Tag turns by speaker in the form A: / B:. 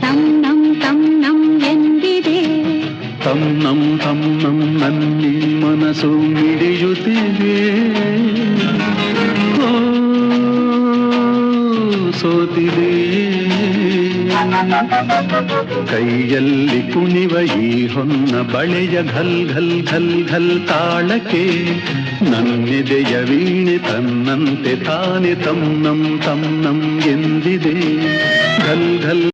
A: ತಂ ನಂ ಎಂದಿದೆ.
B: ತಂ ನಂ ನನ್ನಿ ಮನಸ್ಸು ಮಿಡಿಯುತ್ತಿದೆ. ಸೋತಿದೆ ಕೈಯಲ್ಲಿ ಕುಣಿವ ಈ ಹೊನ್ನ ಬಳೆಯ ಘಲ್ ಘಲ್ ಘಲ್ ಘಲ್ ತಾಳಕ್ಕೆ ನನ್ನೆದೆಯ ವೀಣೆ ತನ್ನಂತೆ ತಾನೆ ತಂ ನಂ ಎಂದಿದೆ. ಘಲ್ ಘಲ್